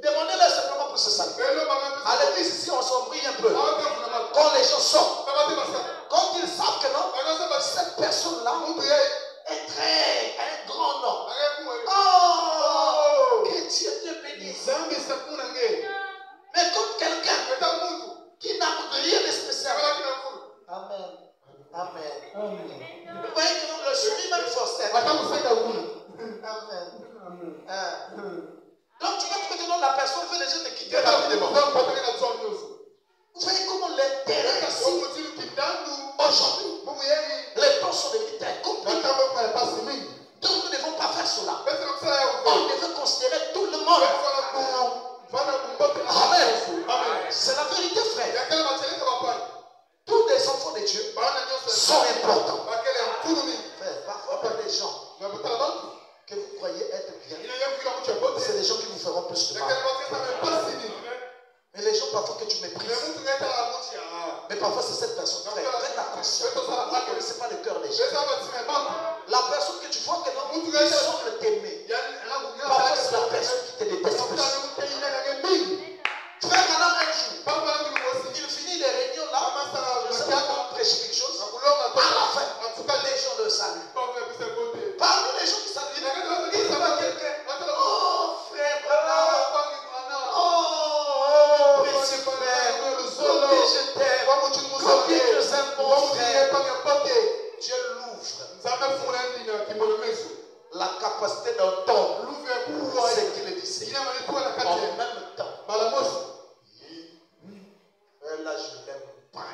Demandez-leur simplement pour se saluer. À l'église ici, on s'embrouille un peu. Quand les gens sortent, quand ils savent que non, cette personne-là est très un grand nom. Oh, que Dieu te bénisse. Mais comme quelqu'un qui n'a rien de spécial. Amen. Amen. Vous voyez que le sourire même forcé. Amen. Donc tu vois que la personne veut déjà te quitter rapidement. Vous voyez comment l'intérêt ici. Aujourd'hui, les temps sont devenus très compliqués. Donc nous ne devons pas faire cela. On devait considérer tout le monde. Amen. C'est la vérité, frère. Tous les enfants de Dieu sont importants. Frère, parfois des gens que vous croyez être bien, c'est des gens qui vous feront plus de mal. Mais les gens parfois que tu méprises, mais parfois c'est cette personne. Frère, faites attention. Vous ne connaissez pas le cœur des gens. La personne que tu vois que non, il semble t'aimer. Parfois c'est la personne qui te déteste plus. Frère, madame, un jour, il finit les réunions là, je ne sais pas comment prêcher quelque chose. À la fin, les gens le saluent. Parmi les gens qui saluent, il y a quelqu'un. Oh, frère, oh, précieux frère, combien je t'aime, combien je t'aime, mon frère. Dieu l'ouvre. La capacité d'entendre ce qu'il dit. En même temps. Là, je l'aime pas.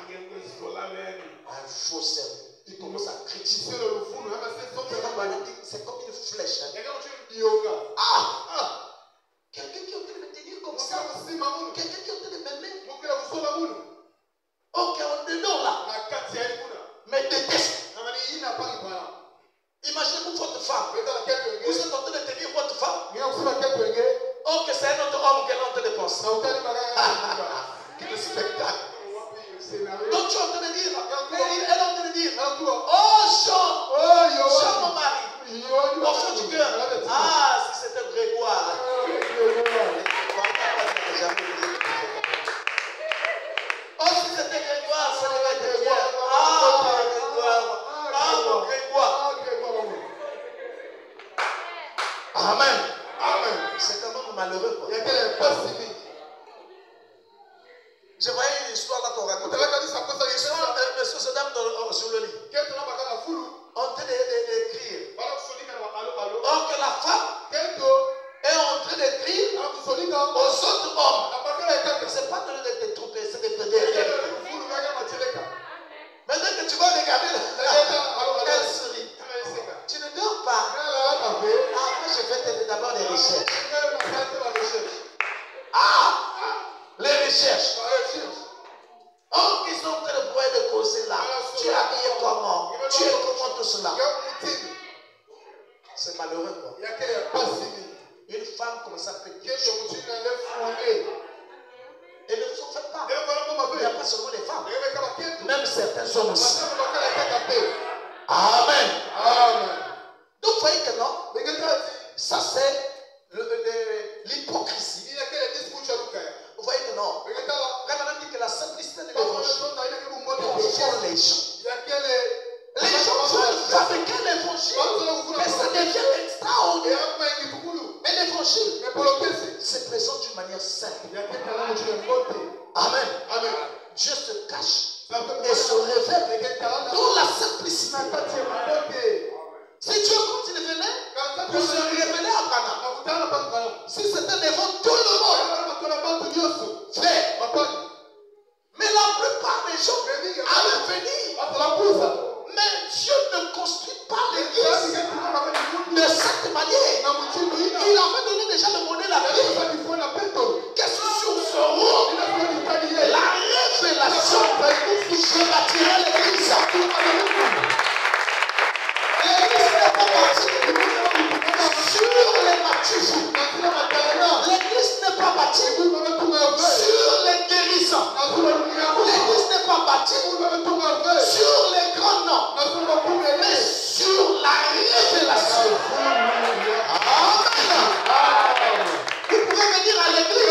Un faux cerveau. Il commence à critiquer. C'est comme une flèche. Quelqu'un qui est en train de me tenir comme ça. Quelqu'un qui est en train de m'aimer. Ok, on est dedans là. Mais déteste. Imaginez-vous votre femme. Vous êtes en train de tenir votre femme. Ok, c'est un autre homme qui est en train de penser. Quel spectacle. Donc tu es en train de dire, elle est en train de dire, oh Jean mon mari, au fond du cœur. Ah, si c'était Grégoire. Oh, si c'était Grégoire, ça devait être Grégoire. Ah, Grégoire. Ah, mon Grégoire. Amen. Amen. C'est quand même malheureux, quoi. Je voyais une histoire là qu'on racontait. Monsieur se dame sur le lit. En train d'écrire. Or que la femme est en train d'écrire aux autres hommes. Ce n'est pas de te tromper, c'est de te dire. Maintenant que tu vas regarder, elle sourit. Tu ne dors pas. Après, je vais te faire d'abord des recherches. Les recherches. Oh, ils sont en train de boire et de causer là. Tu es habillé comment? Tu es comment tout cela? C'est malheureux, quoi. Une femme comme ça peut dire. Et ne s'en fait pas. Il n'y a pas seulement les femmes. Même certains hommes aussi. Amen. Donc, vous voyez que non? Ça, c'est l'hypocrisie. Vous voyez que non? Vraiment dit que la simplicité de l'évangile confond les gens. Les gens veulent fabriquer l'évangile, mais ça devient extraordinaire. Mais l'évangile se présente d'une manière simple. Amen. Dieu se cache et se révèle dans la simplicité. Si Dieu, quand il venait, pour se révéler à Abraham, si c'était devant tout le monde, frère, mais la plupart des gens allaient venir. Mais Dieu ne construit pas l'église de cette manière. Il avait donné déjà le modèle à Pierre. Qu'est-ce que sur ce roi, la révélation, je bâtirai l'église. L'église n'est pas bâtie sur les baptismes. L'église n'est pas bâtie sur les guérisons. L'église n'est pas bâtie sur les grands noms, mais sur la révélation. Amen. Vous pouvez venir à l'église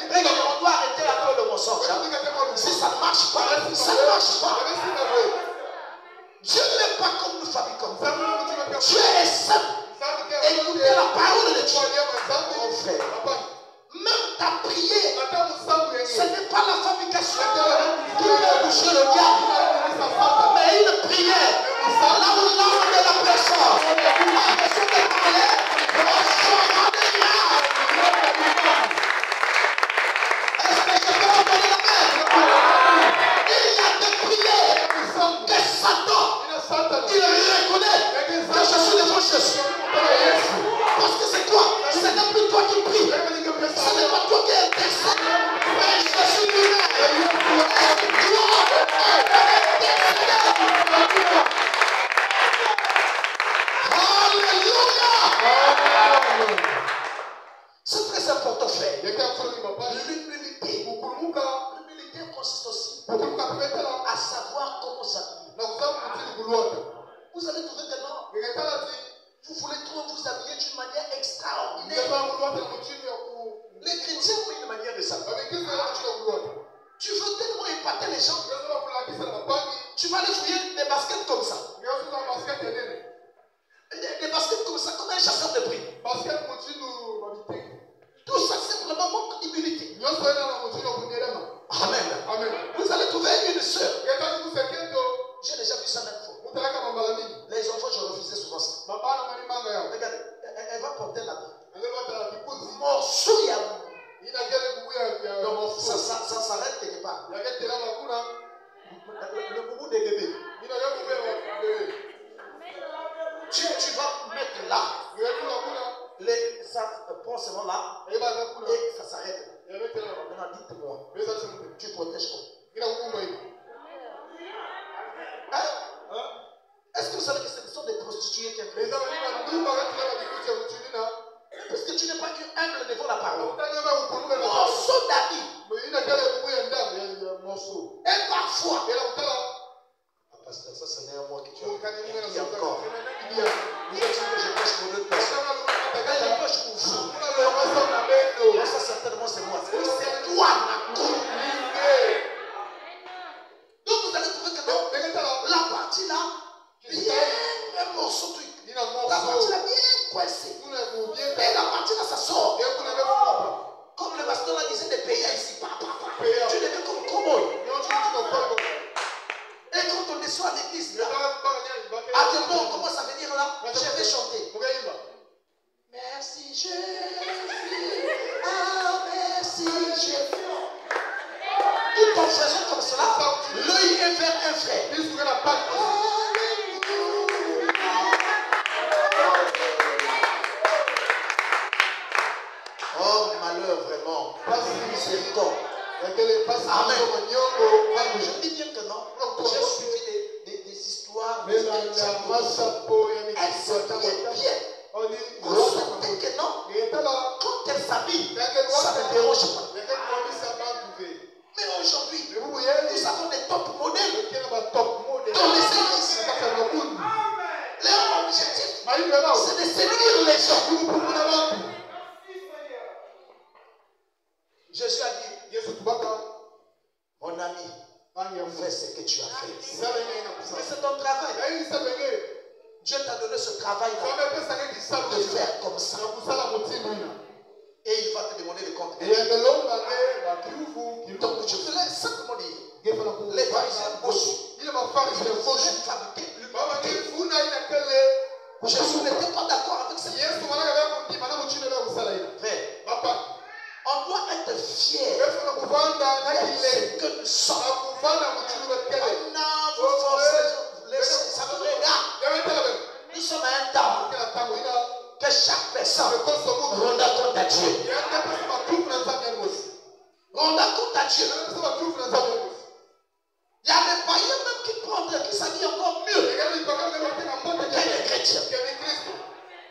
Regarde, on doit arrêter un peu le mensonge. Hein. Si ça ne marche pas, ça ne marche pas. Dieu n'est pas comme nous fabriquons. Dieu est simple. Écoutez la parole de Dieu. Mon frère, même ta prière, ce n'est pas la fabrication qui va toucher le diable, mais une prière. Là où l'âme de la personne, la personne de parler, est-ce que je peux entendre la main? Il y a des prières que Satan, il reconnaît que je suis devant Jésus. Parce que c'est toi, ce n'est plus toi qui prie, ce n'est pas toi qui intercède, mais Jésus lui-même. C'est très important, frère. L'humilité. L'humilité consiste aussi à savoir comment s'habiller. Vous allez trouver que non. Vous voulez trop vous habiller d'une manière extraordinaire. Les chrétiens ont une manière de s'habiller. Tu veux tellement épater les gens. Tu vas aller fouiller des baskets comme ça. Des baskets comme ça, comme un chasseur de prix. Tout ça, c'est vraiment manque d'humilité. Amen. Vous allez trouver une soeur. J'ai déjà vu ça même fois. Les enfants, je refusais souvent ça. Regardez, elle va porter la vie. Morceau, il y a donc, ça s'arrête quelque part. Le boubou des bébés. Tu vas mettre là. Ça prend seulement là. Et ça s'arrête. Maintenant, dites-moi. Tu protèges quoi? Hein? Est-ce que vous savez que ce sont des prostituées qui ont parce que tu n'es pas humble devant la parole. Morceau d'habit. Et parfois. Pasteur, ça ce n'est à moi que tu as. Il y a encore. Vous êtes sûr que je prêche pour d'autres personnes. Je prêche pour vous. Ça certainement c'est moi. C'est toi ma cour. Donc vous allez trouver que la partie là, bien un morceau truc. La partie là bien coincée. Et la partie là ça sort. Comme le pasteur là disait des pays ici. Tu deviens comme cowboy. Et quand on descend à l'église là, à quel moment on commence à venir là, je vais chanter. Merci Jésus. Ah merci Jésus. Tout en faisant comme cela, l'œil est vers un frère. Oh malheur vraiment. C'est bon. Amen. Je dis bien que non. J'ai suivi des histoires. Elles s'habillaient bien. On sentait que non. Quand elles s'habillent, ça ne dérange pas. Mais aujourd'hui, nous avons des top modèles dans les églises. Leur objectif, c'est de séduire les gens. Jésus a dit, mon ami, fais ce que tu as fait. Mais c'est ton travail. Dieu t'a donné ce travail-là de faire comme ça. Et il va te demander le compte. Donc je voulais simplement dire, les pharisiens fauchent. Ils fabriquer l'humanité. Jésus n'était pas d'accord avec cette frère. On doit être fier de ce que nous sommes. Vous forcez, ça vous regarde. Nous sommes à un temps que chaque personne rende compte à Dieu. Rende compte à Dieu. Il y a des païens même qui s'habillent encore mieux que les chrétiens.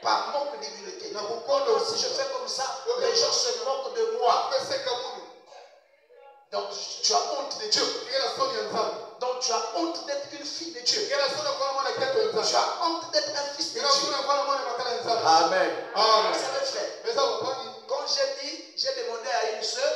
Par manque d'humilité. Si je fais comme ça, les gens se moquent de moi. Donc tu as honte de Dieu. Donc tu as honte d'être une fille de Dieu. Tu as honte d'être un fils de Dieu. Amen. Vous savez frère, quand j'ai demandé à une soeur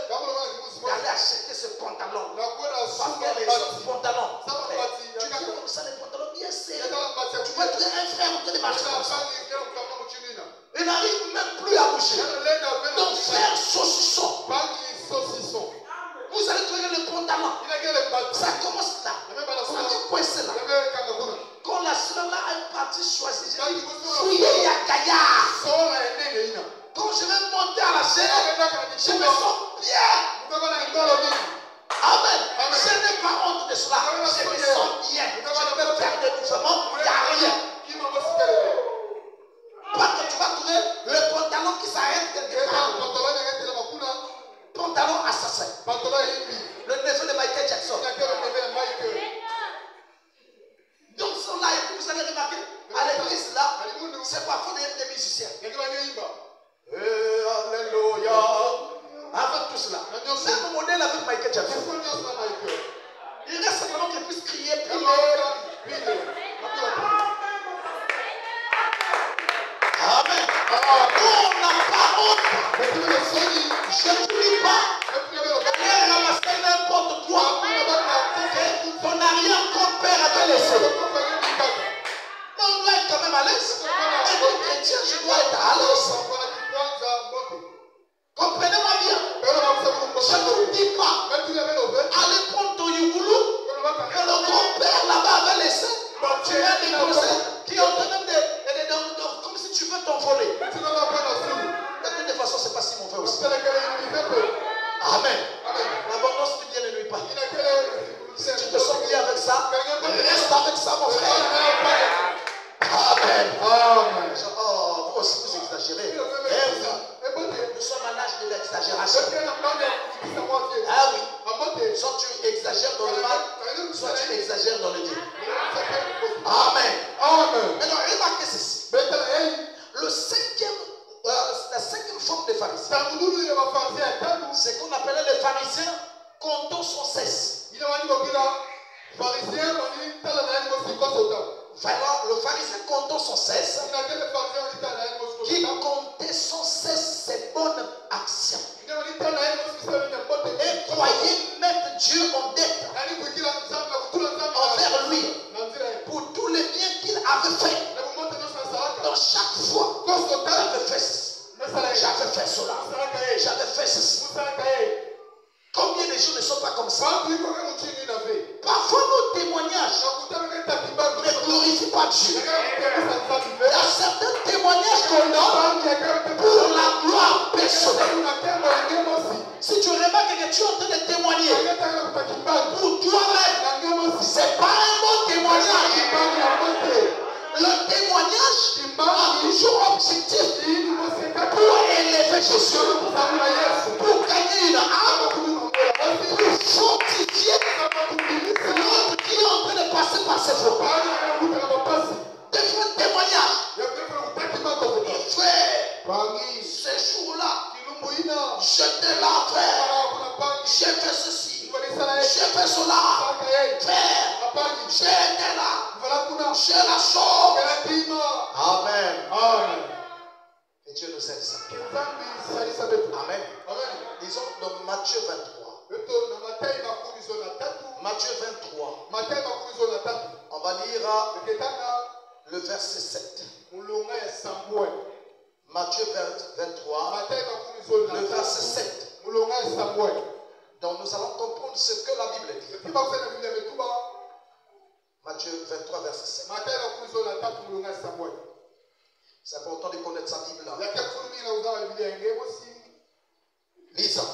fier. Amen. Je n'ai pas honte de cela. Je me sens bien. Je peux faire des mouvements. Il n'y a rien. Pas que tu vas trouver le pantalon qui s'arrête quelque part. Pantalon assassin. Le neveu de Michael Jackson. Donc, ils sont là et puis vous allez remarquer, à l'église là, c'est parfois des musiciens. Alléluia. Avec tout cela. C'est un modèle avec Michael Jackson. Il reste simplement qu'il puisse crier, prier. Amen. On n'a pas honte. Je ne dis pas. Allez ramasser n'importe quoi. Ton arrière-grand-père avait laissé. Mais on doit être quand même à l'aise. Et comme chrétien, je dois être à l'aise. Comprenez-moi bien. Je ne vous dis pas. Allez prendre ton Yugoulou que le grand-père là-bas avait laissé. Tu vas déposer. Qui est en train de comme si tu veux t'envoler. De toute façon, c'est pas si mauvais aussi. Amen. L'abondance du bien ne nuit pas. Si tu te sens bien avec ça, reste avec ça, mon frère. Amen. Oh, vous aussi, vous exagérez. Nous sommes à l'âge de l'exagération. Ah oui. Soit tu exagères dans le mal, soit tu exagères dans le bien. Amen. Maintenant, remarquez ceci. La cinquième forme des pharisiens, c'est qu'on appelait les pharisiens comptons sans cesse. Voilà, le pharisien comptant sans cesse, qui comptait sans cesse ses bonnes actions et croyait mettre Dieu en dette envers lui pour tous les biens qu'il avait fait. Donc chaque fois, j'avais fait cela, j'avais fait ceci. Combien de gens ne sont pas comme ça? Parfois nos témoignages ne glorifient pas Dieu. Il y a certains témoignages qu'on donne pour la gloire personnelle. Si tu remarques que tu es en train de témoigner pour toi-même, c'est pas un bon témoignage. Le témoignage a toujours objectif pour élever Jésus, pour gagner une âme, pour fortifier l'autre qui est en train de passer par ses voies. Different témoignages. Frère, ce jour-là, j'étais là, frère. J'ai fait ceci. J'ai fait cela. Frère, j'étais là. J'ai la chose. Amen. Et Dieu nous aide ça. Amen. Disons dans Matthieu 23. Matthieu 23. On va lire le verset 7. Matthieu 23. Le verset 7. Donc nous allons comprendre ce que la Bible dit. Matthieu 23, verset 7. C'est important de connaître sa Bible là. Lisons.